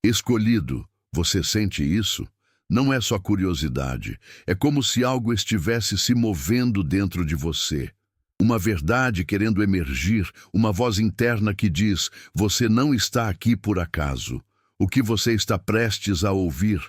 Escolhido, você sente isso? Não é só curiosidade, é como se algo estivesse se movendo dentro de você. Uma verdade querendo emergir, uma voz interna que diz: você não está aqui por acaso. O que você está prestes a ouvir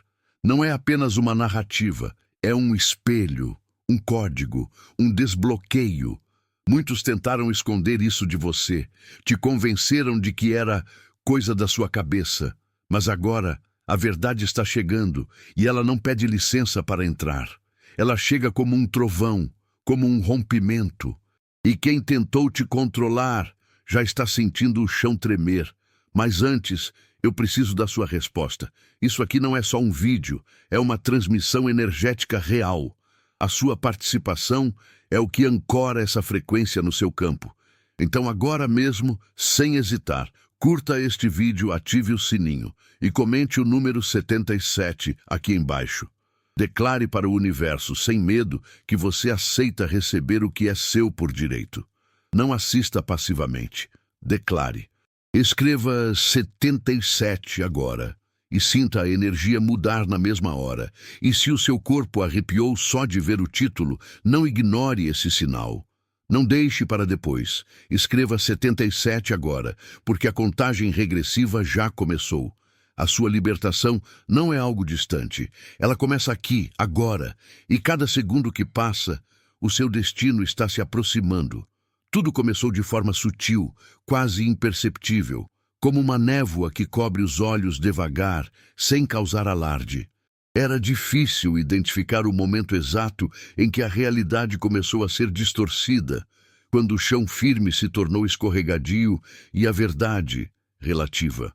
não é apenas uma narrativa, é um espelho, um código, um desbloqueio. Muitos tentaram esconder isso de você, te convenceram de que era coisa da sua cabeça, mas agora a verdade está chegando e ela não pede licença para entrar. Ela chega como um trovão, como um rompimento. E quem tentou te controlar já está sentindo o chão tremer. Mas antes, eu preciso da sua resposta. Isso aqui não é só um vídeo, é uma transmissão energética real. A sua participação é o que ancora essa frequência no seu campo. Então agora mesmo, sem hesitar, curta este vídeo, ative o sininho e comente o número 77 aqui embaixo. Declare para o universo, sem medo, que você aceita receber o que é seu por direito. Não assista passivamente. Declare. Escreva 77 agora e sinta a energia mudar na mesma hora. E se o seu corpo arrepiou só de ver o título, não ignore esse sinal. Não deixe para depois. Escreva 77 agora, porque a contagem regressiva já começou. A sua libertação não é algo distante. Ela começa aqui, agora, e cada segundo que passa, o seu destino está se aproximando. Tudo começou de forma sutil, quase imperceptível, como uma névoa que cobre os olhos devagar, sem causar alarde. Era difícil identificar o momento exato em que a realidade começou a ser distorcida, quando o chão firme se tornou escorregadio e a verdade relativa.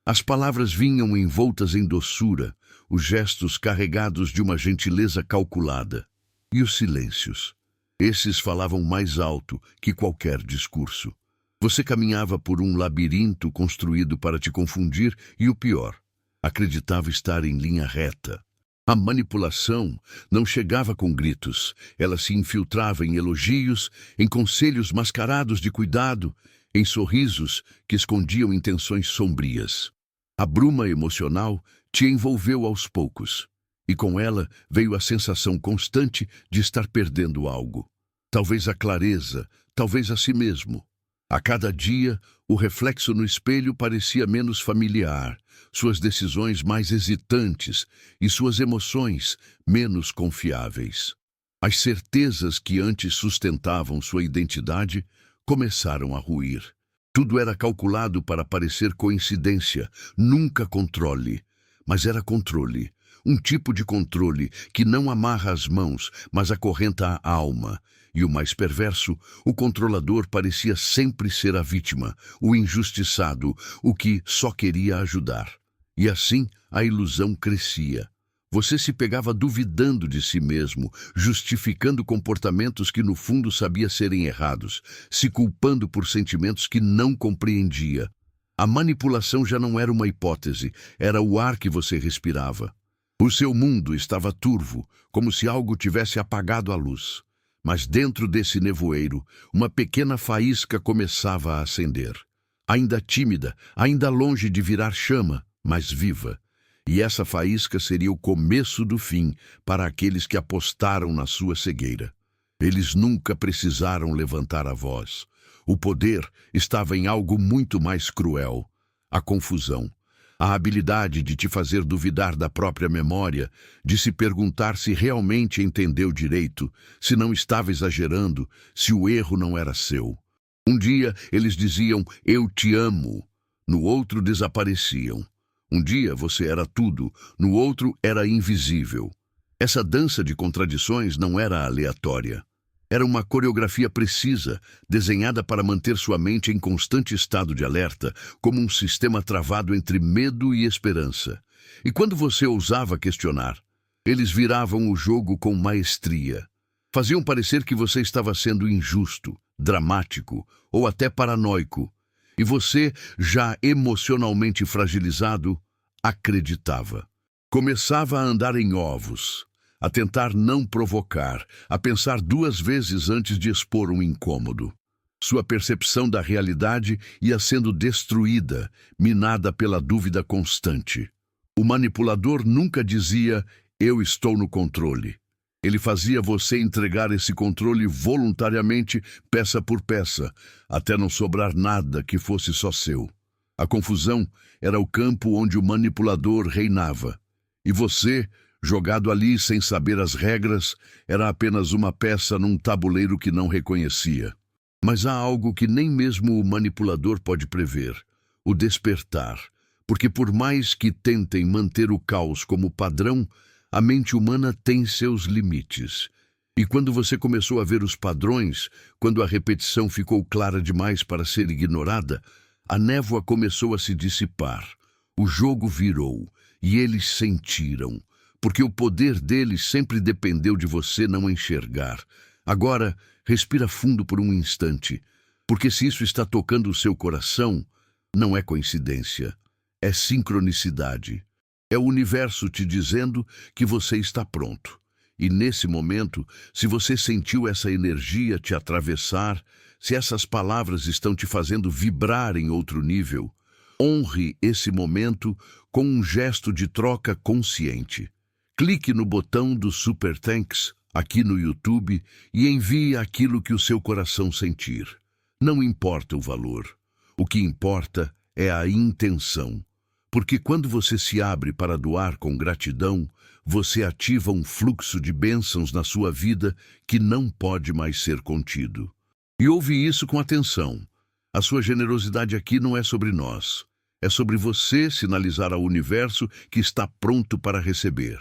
As palavras vinham envoltas em doçura, os gestos carregados de uma gentileza calculada. E os silêncios? Esses falavam mais alto que qualquer discurso. Você caminhava por um labirinto construído para te confundir e, o pior, acreditava estar em linha reta. A manipulação não chegava com gritos, ela se infiltrava em elogios, em conselhos mascarados de cuidado, em sorrisos que escondiam intenções sombrias. A bruma emocional te envolveu aos poucos, e com ela veio a sensação constante de estar perdendo algo. Talvez a clareza, talvez a si mesmo. A cada dia, o reflexo no espelho parecia menos familiar, suas decisões mais hesitantes e suas emoções menos confiáveis. As certezas que antes sustentavam sua identidade começaram a ruir. Tudo era calculado para parecer coincidência, nunca controle. Mas era controle, um tipo de controle que não amarra as mãos, mas acorrenta a alma. E o mais perverso, o controlador parecia sempre ser a vítima, o injustiçado, o que só queria ajudar. E assim a ilusão crescia. Você se pegava duvidando de si mesmo, justificando comportamentos que no fundo sabia serem errados, se culpando por sentimentos que não compreendia. A manipulação já não era uma hipótese, era o ar que você respirava. O seu mundo estava turvo, como se algo tivesse apagado a luz. Mas dentro desse nevoeiro, uma pequena faísca começava a acender. Ainda tímida, ainda longe de virar chama, mas viva. E essa faísca seria o começo do fim para aqueles que apostaram na sua cegueira. Eles nunca precisaram levantar a voz. O poder estava em algo muito mais cruel: a confusão. A habilidade de te fazer duvidar da própria memória, de se perguntar se realmente entendeu direito, se não estava exagerando, se o erro não era seu. Um dia eles diziam: "Eu te amo", no outro desapareciam. Um dia você era tudo, no outro era invisível. Essa dança de contradições não era aleatória. Era uma coreografia precisa, desenhada para manter sua mente em constante estado de alerta, como um sistema travado entre medo e esperança. E quando você ousava questionar, eles viravam o jogo com maestria. Faziam parecer que você estava sendo injusto, dramático ou até paranoico. E você, já emocionalmente fragilizado, acreditava. Começava a andar em ovos, a tentar não provocar, a pensar duas vezes antes de expor um incômodo. Sua percepção da realidade ia sendo destruída, minada pela dúvida constante. O manipulador nunca dizia, eu estou no controle. Ele fazia você entregar esse controle voluntariamente, peça por peça, até não sobrar nada que fosse só seu. A confusão era o campo onde o manipulador reinava. E você, jogado ali sem saber as regras, era apenas uma peça num tabuleiro que não reconhecia. Mas há algo que nem mesmo o manipulador pode prever: o despertar. Porque por mais que tentem manter o caos como padrão, a mente humana tem seus limites. E quando você começou a ver os padrões, quando a repetição ficou clara demais para ser ignorada, a névoa começou a se dissipar. O jogo virou, e eles sentiram, porque o poder deles sempre dependeu de você não enxergar. Agora, respira fundo por um instante, porque se isso está tocando o seu coração, não é coincidência, é sincronicidade. É o universo te dizendo que você está pronto. E nesse momento, se você sentiu essa energia te atravessar, se essas palavras estão te fazendo vibrar em outro nível, honre esse momento com um gesto de troca consciente. Clique no botão do Super Thanks aqui no YouTube e envie aquilo que o seu coração sentir. Não importa o valor. O que importa é a intenção. Porque quando você se abre para doar com gratidão, você ativa um fluxo de bênçãos na sua vida que não pode mais ser contido. E ouve isso com atenção. A sua generosidade aqui não é sobre nós. É sobre você sinalizar ao universo que está pronto para receber.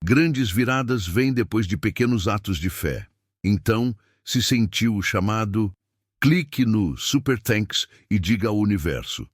Grandes viradas vêm depois de pequenos atos de fé. Então, se sentiu o chamado, clique no Super Thanks e diga ao universo: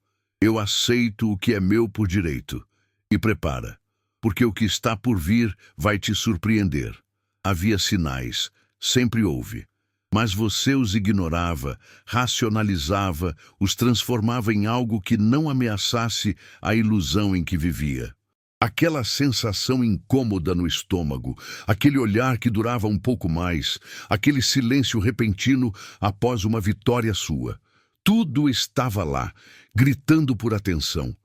eu aceito o que é meu por direito. E prepara, porque o que está por vir vai te surpreender. Havia sinais, sempre houve. Mas você os ignorava, racionalizava, os transformava em algo que não ameaçasse a ilusão em que vivia. Aquela sensação incômoda no estômago, aquele olhar que durava um pouco mais, aquele silêncio repentino após uma vitória sua. Tudo estava lá, gritando por atenção,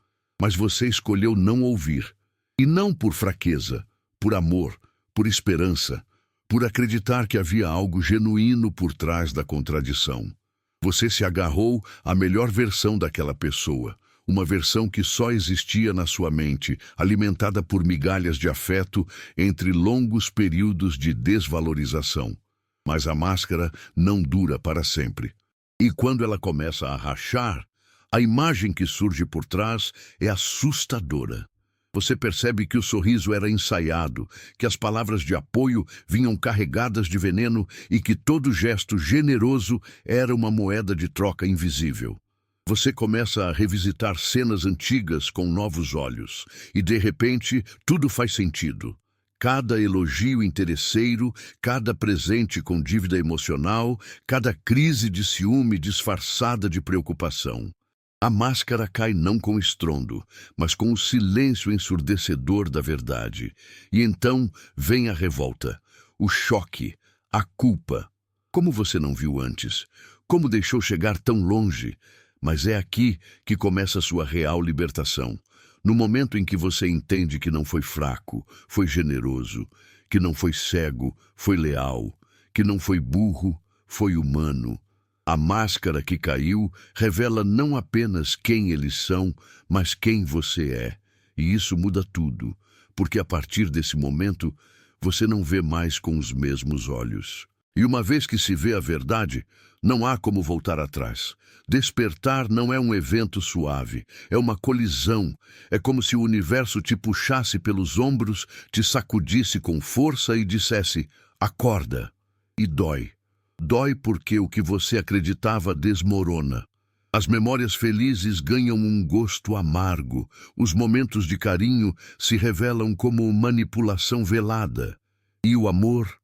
mas você escolheu não ouvir. E não por fraqueza, por amor, por esperança, por acreditar que havia algo genuíno por trás da contradição. Você se agarrou à melhor versão daquela pessoa, uma versão que só existia na sua mente, alimentada por migalhas de afeto entre longos períodos de desvalorização. Mas a máscara não dura para sempre. E quando ela começa a rachar, a imagem que surge por trás é assustadora. Você percebe que o sorriso era ensaiado, que as palavras de apoio vinham carregadas de veneno e que todo gesto generoso era uma moeda de troca invisível. Você começa a revisitar cenas antigas com novos olhos e, de repente, tudo faz sentido. Cada elogio interesseiro, cada presente com dívida emocional, cada crise de ciúme disfarçada de preocupação. A máscara cai não com estrondo, mas com o silêncio ensurdecedor da verdade. E então vem a revolta, o choque, a culpa. Como você não viu antes? Como deixou chegar tão longe? Mas é aqui que começa a sua real libertação. No momento em que você entende que não foi fraco, foi generoso, que não foi cego, foi leal, que não foi burro, foi humano. A máscara que caiu revela não apenas quem eles são, mas quem você é. E isso muda tudo, porque a partir desse momento, você não vê mais com os mesmos olhos. E uma vez que se vê a verdade, não há como voltar atrás. Despertar não é um evento suave, é uma colisão. É como se o universo te puxasse pelos ombros, te sacudisse com força e dissesse: acorda. E dói. Dói porque o que você acreditava desmorona. As memórias felizes ganham um gosto amargo. Os momentos de carinho se revelam como manipulação velada. E o amor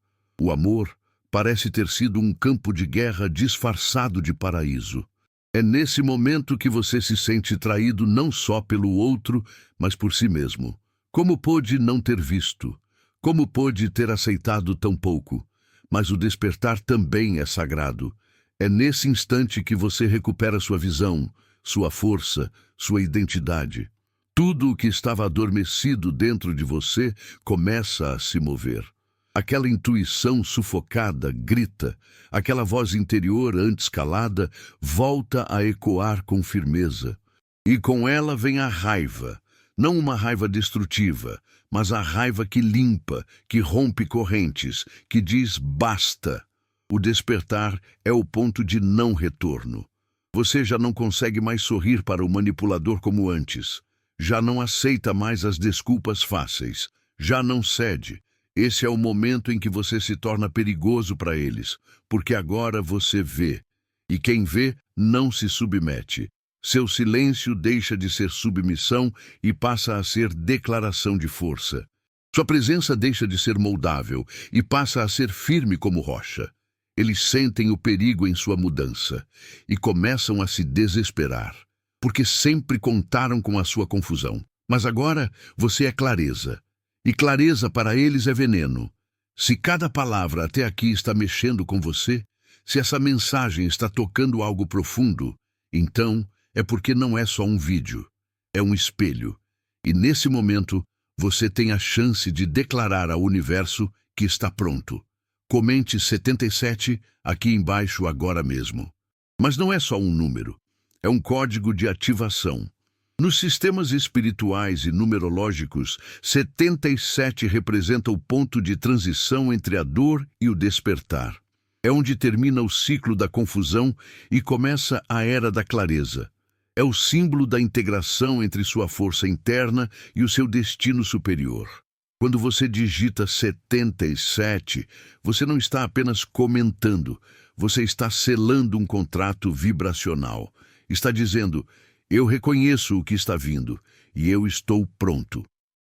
parece ter sido um campo de guerra disfarçado de paraíso. É nesse momento que você se sente traído não só pelo outro, mas por si mesmo. Como pôde não ter visto? Como pôde ter aceitado tão pouco? Mas o despertar também é sagrado. É nesse instante que você recupera sua visão, sua força, sua identidade. Tudo o que estava adormecido dentro de você começa a se mover. Aquela intuição sufocada grita, aquela voz interior antes calada volta a ecoar com firmeza. E com ela vem a raiva, não uma raiva destrutiva, mas a raiva que limpa, que rompe correntes, que diz basta. O despertar é o ponto de não retorno. Você já não consegue mais sorrir para o manipulador como antes. Já não aceita mais as desculpas fáceis. Já não cede. Esse é o momento em que você se torna perigoso para eles, porque agora você vê. E quem vê não se submete. Seu silêncio deixa de ser submissão e passa a ser declaração de força. Sua presença deixa de ser moldável e passa a ser firme como rocha. Eles sentem o perigo em sua mudança e começam a se desesperar, porque sempre contaram com a sua confusão. Mas agora você é clareza, e clareza para eles é veneno. Se cada palavra até aqui está mexendo com você, se essa mensagem está tocando algo profundo, então é porque não é só um vídeo, é um espelho. E nesse momento, você tem a chance de declarar ao universo que está pronto. Comente 77 aqui embaixo agora mesmo. Mas não é só um número, é um código de ativação. Nos sistemas espirituais e numerológicos, 77 representa o ponto de transição entre a dor e o despertar. É onde termina o ciclo da confusão e começa a era da clareza. É o símbolo da integração entre sua força interna e o seu destino superior. Quando você digita 77, você não está apenas comentando, você está selando um contrato vibracional. Está dizendo, eu reconheço o que está vindo e eu estou pronto.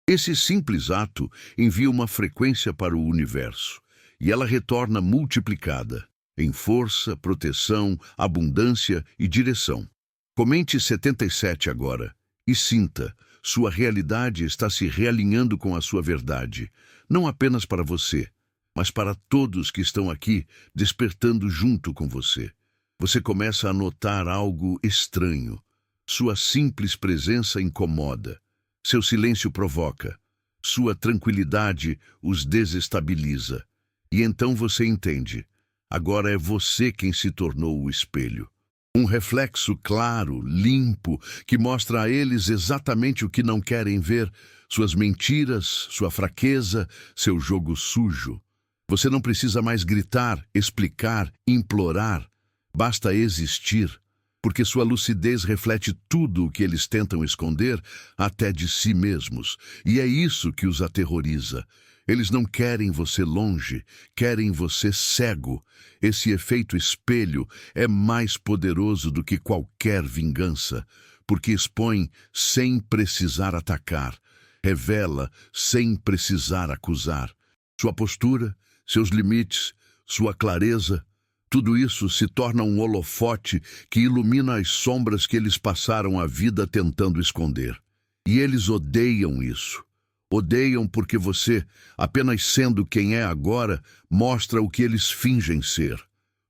Esse simples ato envia uma frequência para o universo e ela retorna multiplicada em força, proteção, abundância e direção. Comente 77 agora e sinta. Sua realidade está se realinhando com a sua verdade, não apenas para você, mas para todos que estão aqui despertando junto com você. Você começa a notar algo estranho. Sua simples presença incomoda. Seu silêncio provoca. Sua tranquilidade os desestabiliza. E então você entende. Agora é você quem se tornou o espelho. Um reflexo claro, limpo, que mostra a eles exatamente o que não querem ver, suas mentiras, sua fraqueza, seu jogo sujo. Você não precisa mais gritar, explicar, implorar. Basta existir, porque sua lucidez reflete tudo o que eles tentam esconder, até de si mesmos. E é isso que os aterroriza. Eles não querem você longe, querem você cego. Esse efeito espelho é mais poderoso do que qualquer vingança, porque expõe sem precisar atacar, revela sem precisar acusar. Sua postura, seus limites, sua clareza, tudo isso se torna um holofote que ilumina as sombras que eles passaram a vida tentando esconder. E eles odeiam isso. Odeiam porque você, apenas sendo quem é agora, mostra o que eles fingem ser.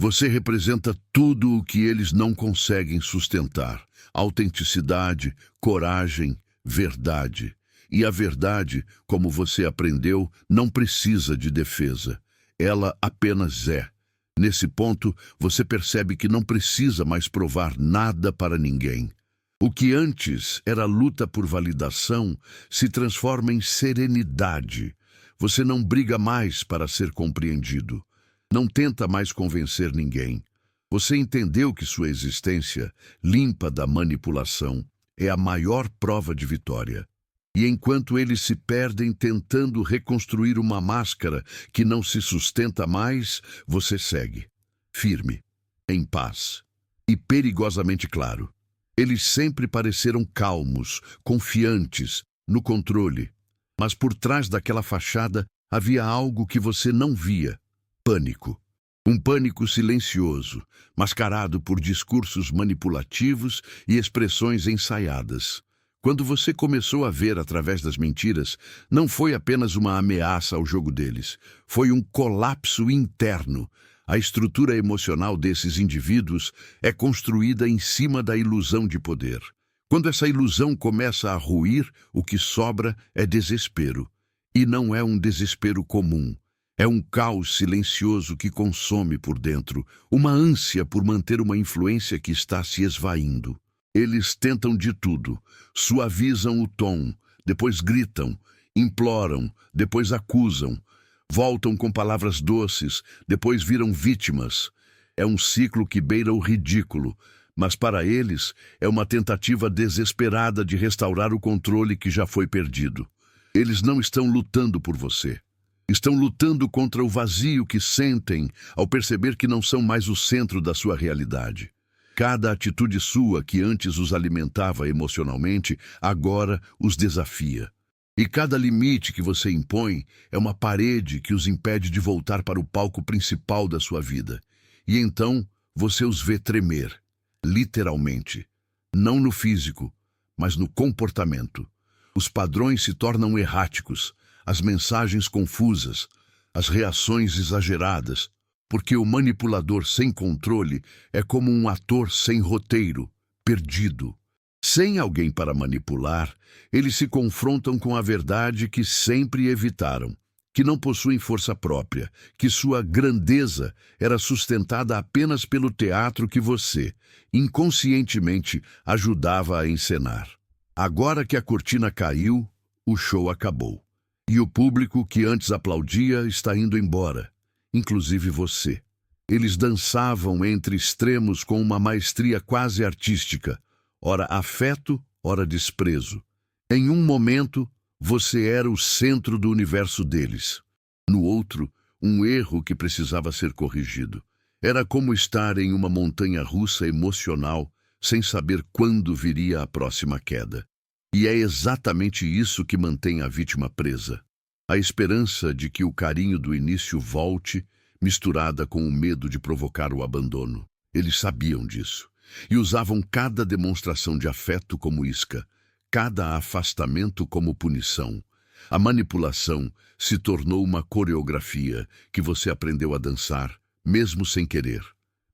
Você representa tudo o que eles não conseguem sustentar. Autenticidade, coragem, verdade. E a verdade, como você aprendeu, não precisa de defesa. Ela apenas é. Nesse ponto, você percebe que não precisa mais provar nada para ninguém. O que antes era luta por validação se transforma em serenidade. Você não briga mais para ser compreendido. Não tenta mais convencer ninguém. Você entendeu que sua existência, limpa da manipulação, é a maior prova de vitória. E enquanto eles se perdem tentando reconstruir uma máscara que não se sustenta mais, você segue, firme, em paz e perigosamente claro. Eles sempre pareceram calmos, confiantes, no controle. Mas por trás daquela fachada havia algo que você não via: pânico. Um pânico silencioso, mascarado por discursos manipulativos e expressões ensaiadas. Quando você começou a ver através das mentiras, não foi apenas uma ameaça ao jogo deles. Foi um colapso interno. A estrutura emocional desses indivíduos é construída em cima da ilusão de poder. Quando essa ilusão começa a ruir, o que sobra é desespero. E não é um desespero comum. É um caos silencioso que consome por dentro, uma ânsia por manter uma influência que está se esvaindo. Eles tentam de tudo, suavizam o tom, depois gritam, imploram, depois acusam, voltam com palavras doces, depois viram vítimas. É um ciclo que beira o ridículo, mas para eles é uma tentativa desesperada de restaurar o controle que já foi perdido. Eles não estão lutando por você. Estão lutando contra o vazio que sentem ao perceber que não são mais o centro da sua realidade. Cada atitude sua que antes os alimentava emocionalmente, agora os desafia. E cada limite que você impõe é uma parede que os impede de voltar para o palco principal da sua vida. E então você os vê tremer, literalmente. Não no físico, mas no comportamento. Os padrões se tornam erráticos, as mensagens confusas, as reações exageradas, porque o manipulador sem controle é como um ator sem roteiro, perdido. Sem alguém para manipular, eles se confrontam com a verdade que sempre evitaram, que não possuem força própria, que sua grandeza era sustentada apenas pelo teatro que você, inconscientemente, ajudava a encenar. Agora que a cortina caiu, o show acabou. E o público que antes aplaudia está indo embora, inclusive você. Eles dançavam entre extremos com uma maestria quase artística, ora afeto, ora desprezo. Em um momento, você era o centro do universo deles. No outro, um erro que precisava ser corrigido. Era como estar em uma montanha-russa emocional, sem saber quando viria a próxima queda. E é exatamente isso que mantém a vítima presa. A esperança de que o carinho do início volte, misturada com o medo de provocar o abandono. Eles sabiam disso, e usavam cada demonstração de afeto como isca, cada afastamento como punição. A manipulação se tornou uma coreografia que você aprendeu a dançar, mesmo sem querer.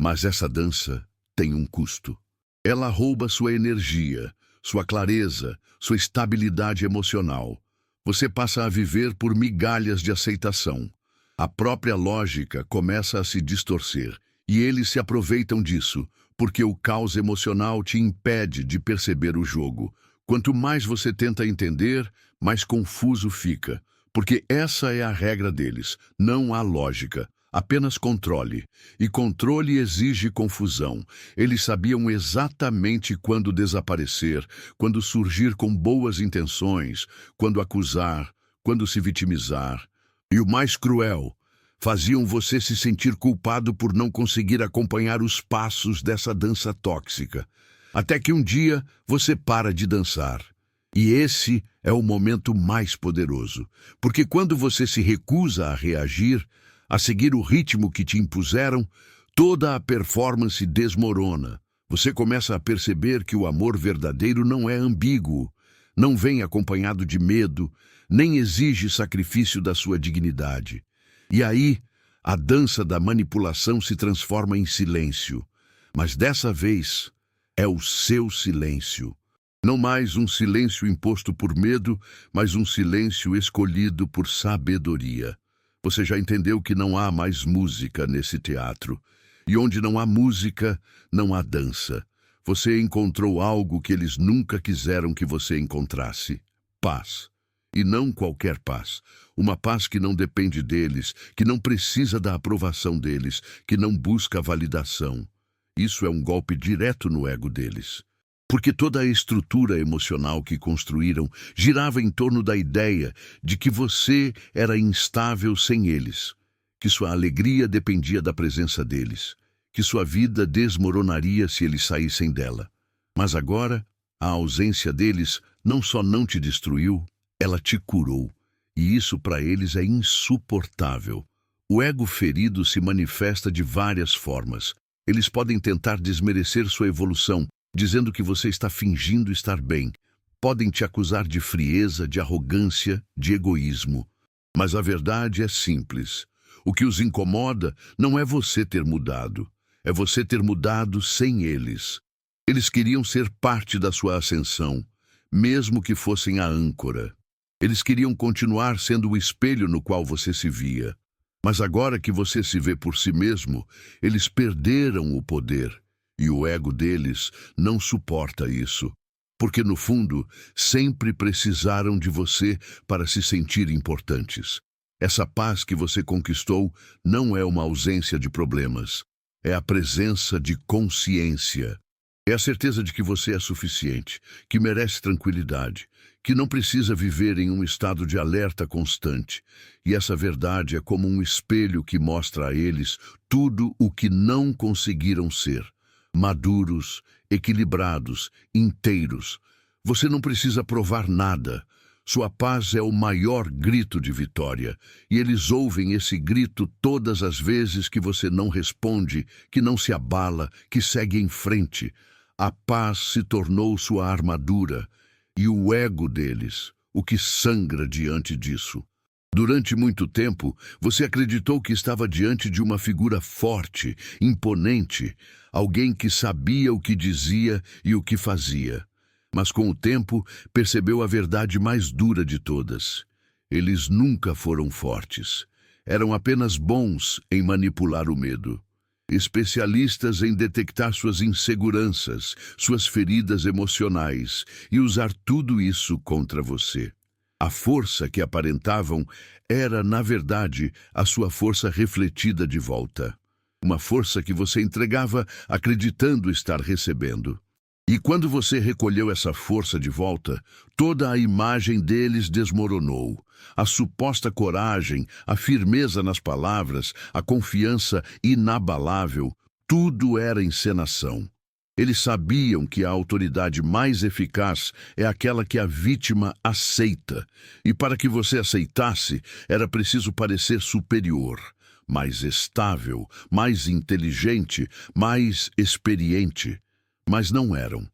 Mas essa dança tem um custo. Ela rouba sua energia, sua clareza, sua estabilidade emocional. Você passa a viver por migalhas de aceitação. A própria lógica começa a se distorcer, e eles se aproveitam disso, porque o caos emocional te impede de perceber o jogo. Quanto mais você tenta entender, mais confuso fica, porque essa é a regra deles. Não há lógica, apenas controle. E controle exige confusão. Eles sabiam exatamente quando desaparecer, quando surgir com boas intenções, quando acusar, quando se vitimizar. E o mais cruel, faziam você se sentir culpado por não conseguir acompanhar os passos dessa dança tóxica. Até que um dia você para de dançar. E esse é o momento mais poderoso, porque quando você se recusa a reagir, a seguir o ritmo que te impuseram, toda a performance desmorona. Você começa a perceber que o amor verdadeiro não é ambíguo, não vem acompanhado de medo, nem exige sacrifício da sua dignidade. E aí, a dança da manipulação se transforma em silêncio. Mas dessa vez, é o seu silêncio. Não mais um silêncio imposto por medo, mas um silêncio escolhido por sabedoria. Você já entendeu que não há mais música nesse teatro. E onde não há música, não há dança. Você encontrou algo que eles nunca quiseram que você encontrasse: paz. E não qualquer paz. Uma paz que não depende deles, que não precisa da aprovação deles, que não busca validação. Isso é um golpe direto no ego deles. Porque toda a estrutura emocional que construíram girava em torno da ideia de que você era instável sem eles, que sua alegria dependia da presença deles, que sua vida desmoronaria se eles saíssem dela. Mas agora, a ausência deles não só não te destruiu, ela te curou. E isso para eles é insuportável. O ego ferido se manifesta de várias formas. Eles podem tentar desmerecer sua evolução, dizendo que você está fingindo estar bem. Podem te acusar de frieza, de arrogância, de egoísmo. Mas a verdade é simples. O que os incomoda não é você ter mudado, é você ter mudado sem eles. Eles queriam ser parte da sua ascensão, mesmo que fossem a âncora. Eles queriam continuar sendo o espelho no qual você se via. Mas agora que você se vê por si mesmo, eles perderam o poder. E o ego deles não suporta isso. Porque, no fundo, sempre precisaram de você para se sentir importantes. Essa paz que você conquistou não é uma ausência de problemas. É a presença de consciência. É a certeza de que você é suficiente, que merece tranquilidade, que não precisa viver em um estado de alerta constante. E essa verdade é como um espelho que mostra a eles tudo o que não conseguiram ser. Maduros, equilibrados, inteiros. Você não precisa provar nada. Sua paz é o maior grito de vitória, e eles ouvem esse grito todas as vezes que você não responde, que não se abala, que segue em frente. A paz se tornou sua armadura, e o ego deles, o que sangra diante disso. Durante muito tempo, você acreditou que estava diante de uma figura forte, imponente, alguém que sabia o que dizia e o que fazia. Mas com o tempo, percebeu a verdade mais dura de todas. Eles nunca foram fortes. Eram apenas bons em manipular o medo. Especialistas em detectar suas inseguranças, suas feridas emocionais e usar tudo isso contra você. A força que aparentavam era, na verdade, a sua força refletida de volta. Uma força que você entregava acreditando estar recebendo. E quando você recolheu essa força de volta, toda a imagem deles desmoronou. A suposta coragem, a firmeza nas palavras, a confiança inabalável, tudo era encenação. Eles sabiam que a autoridade mais eficaz é aquela que a vítima aceita. E para que você aceitasse, era preciso parecer superior, mais estável, mais inteligente, mais experiente. Mas não eram.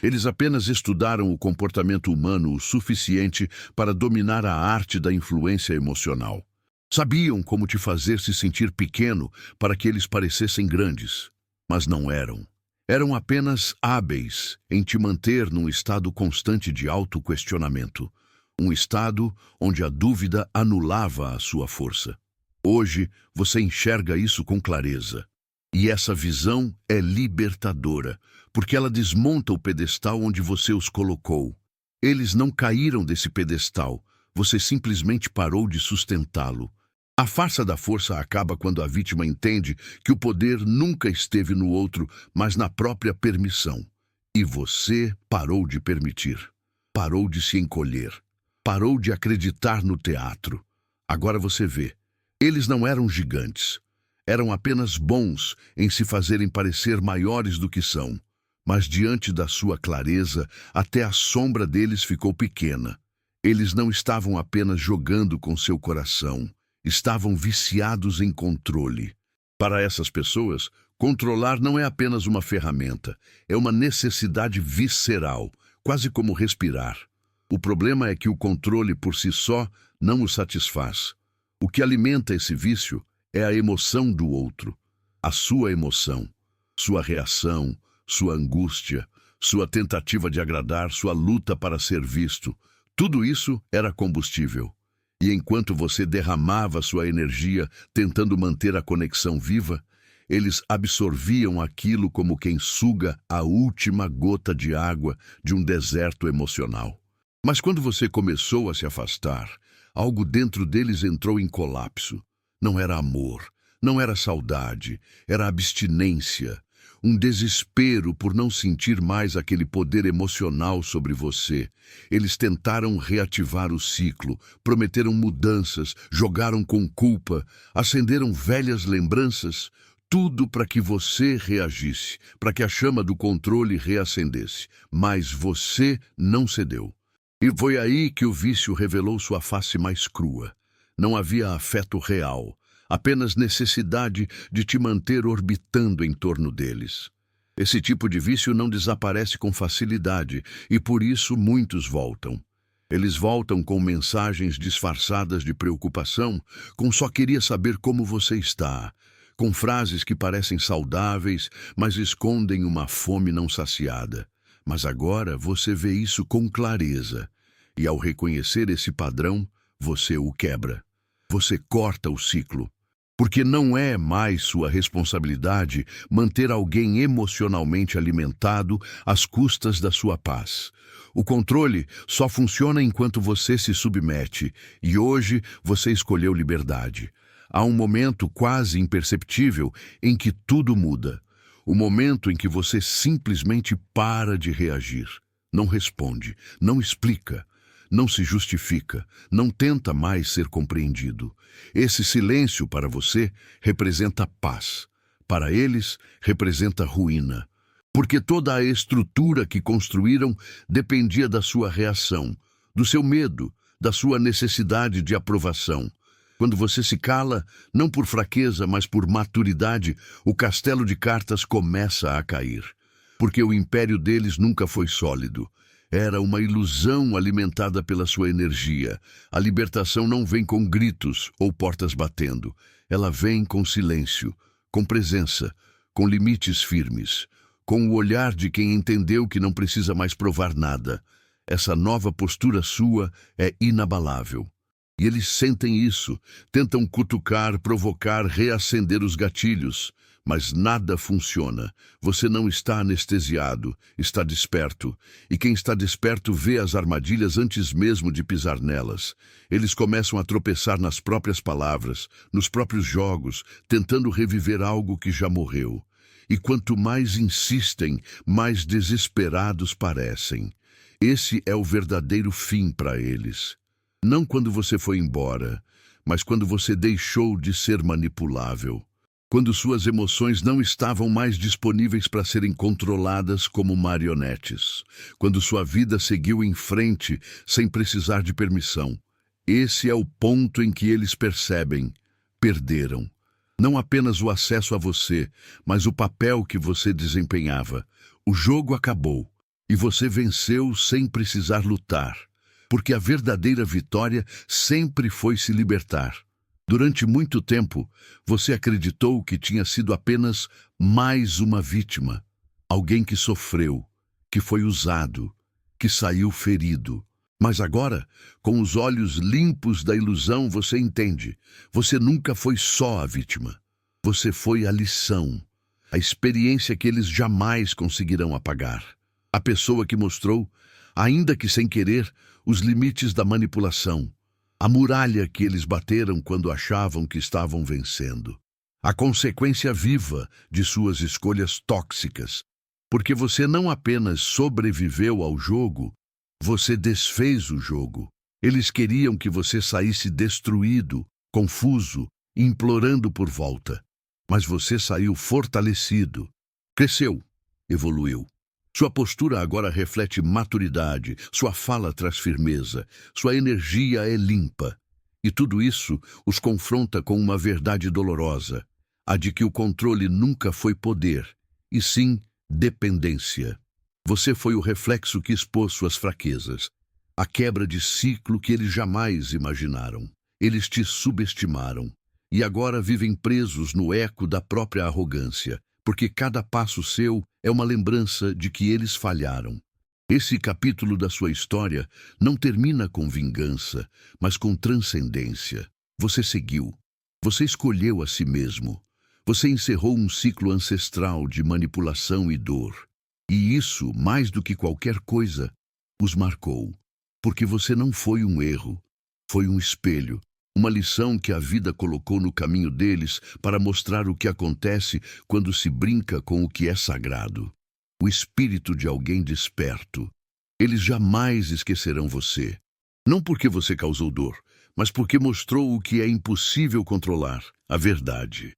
Eles apenas estudaram o comportamento humano o suficiente para dominar a arte da influência emocional. Sabiam como te fazer se sentir pequeno para que eles parecessem grandes, mas não eram. Eram apenas hábeis em te manter num estado constante de autoquestionamento, um estado onde a dúvida anulava a sua força. Hoje, você enxerga isso com clareza. E essa visão é libertadora, porque ela desmonta o pedestal onde você os colocou. Eles não caíram desse pedestal, você simplesmente parou de sustentá-lo. A farsa da força acaba quando a vítima entende que o poder nunca esteve no outro, mas na própria permissão. E você parou de permitir, parou de se encolher, parou de acreditar no teatro. Agora você vê, eles não eram gigantes. Eram apenas bons em se fazerem parecer maiores do que são. Mas diante da sua clareza, até a sombra deles ficou pequena. Eles não estavam apenas jogando com seu coração, estavam viciados em controle. Para essas pessoas, controlar não é apenas uma ferramenta, é uma necessidade visceral, quase como respirar. O problema é que o controle por si só não os satisfaz. O que alimenta esse vício é a emoção do outro, a sua emoção, sua reação, sua angústia, sua tentativa de agradar, sua luta para ser visto. Tudo isso era combustível. E enquanto você derramava sua energia tentando manter a conexão viva, eles absorviam aquilo como quem suga a última gota de água de um deserto emocional. Mas quando você começou a se afastar, algo dentro deles entrou em colapso. Não era amor, não era saudade, era abstinência, um desespero por não sentir mais aquele poder emocional sobre você. Eles tentaram reativar o ciclo, prometeram mudanças, jogaram com culpa, acenderam velhas lembranças, tudo para que você reagisse, para que a chama do controle reacendesse. Mas você não cedeu. E foi aí que o vício revelou sua face mais crua. Não havia afeto real, apenas necessidade de te manter orbitando em torno deles. Esse tipo de vício não desaparece com facilidade e por isso muitos voltam. Eles voltam com mensagens disfarçadas de preocupação, com só queria saber como você está, com frases que parecem saudáveis, mas escondem uma fome não saciada. Mas agora você vê isso com clareza, e ao reconhecer esse padrão, você o quebra. Você corta o ciclo. Porque não é mais sua responsabilidade manter alguém emocionalmente alimentado às custas da sua paz. O controle só funciona enquanto você se submete, e hoje você escolheu liberdade. Há um momento quase imperceptível em que tudo muda. O momento em que você simplesmente para de reagir. Não responde, não explica, não se justifica, não tenta mais ser compreendido. Esse silêncio para você representa paz. Para eles, representa ruína. Porque toda a estrutura que construíram dependia da sua reação, do seu medo, da sua necessidade de aprovação. Quando você se cala, não por fraqueza, mas por maturidade, o castelo de cartas começa a cair. Porque o império deles nunca foi sólido. Era uma ilusão alimentada pela sua energia. A libertação não vem com gritos ou portas batendo. Ela vem com silêncio, com presença, com limites firmes, com o olhar de quem entendeu que não precisa mais provar nada. Essa nova postura sua é inabalável. E eles sentem isso, tentam cutucar, provocar, reacender os gatilhos. Mas nada funciona. Você não está anestesiado, está desperto. E quem está desperto vê as armadilhas antes mesmo de pisar nelas. Eles começam a tropeçar nas próprias palavras, nos próprios jogos, tentando reviver algo que já morreu. E quanto mais insistem, mais desesperados parecem. Esse é o verdadeiro fim para eles. Não quando você foi embora, mas quando você deixou de ser manipulável. Quando suas emoções não estavam mais disponíveis para serem controladas como marionetes. Quando sua vida seguiu em frente sem precisar de permissão. Esse é o ponto em que eles percebem: perderam. Não apenas o acesso a você, mas o papel que você desempenhava. O jogo acabou e você venceu sem precisar lutar. Porque a verdadeira vitória sempre foi se libertar. Durante muito tempo, você acreditou que tinha sido apenas mais uma vítima. Alguém que sofreu, que foi usado, que saiu ferido. Mas agora, com os olhos limpos da ilusão, você entende. Você nunca foi só a vítima. Você foi a lição, a experiência que eles jamais conseguirão apagar. A pessoa que mostrou, ainda que sem querer, os limites da manipulação. A muralha que eles bateram quando achavam que estavam vencendo. A consequência viva de suas escolhas tóxicas. Porque você não apenas sobreviveu ao jogo, você desfez o jogo. Eles queriam que você saísse destruído, confuso, implorando por volta. Mas você saiu fortalecido. Cresceu, evoluiu. Sua postura agora reflete maturidade, sua fala traz firmeza, sua energia é limpa. E tudo isso os confronta com uma verdade dolorosa, a de que o controle nunca foi poder, e sim dependência. Você foi o reflexo que expôs suas fraquezas, a quebra de ciclo que eles jamais imaginaram. Eles te subestimaram, e agora vivem presos no eco da própria arrogância. Porque cada passo seu é uma lembrança de que eles falharam. Esse capítulo da sua história não termina com vingança, mas com transcendência. Você seguiu. Você escolheu a si mesmo. Você encerrou um ciclo ancestral de manipulação e dor. E isso, mais do que qualquer coisa, os marcou. Porque você não foi um erro, foi um espelho. Uma lição que a vida colocou no caminho deles para mostrar o que acontece quando se brinca com o que é sagrado. O espírito de alguém desperto. Eles jamais esquecerão você. Não porque você causou dor, mas porque mostrou o que é impossível controlar, a verdade.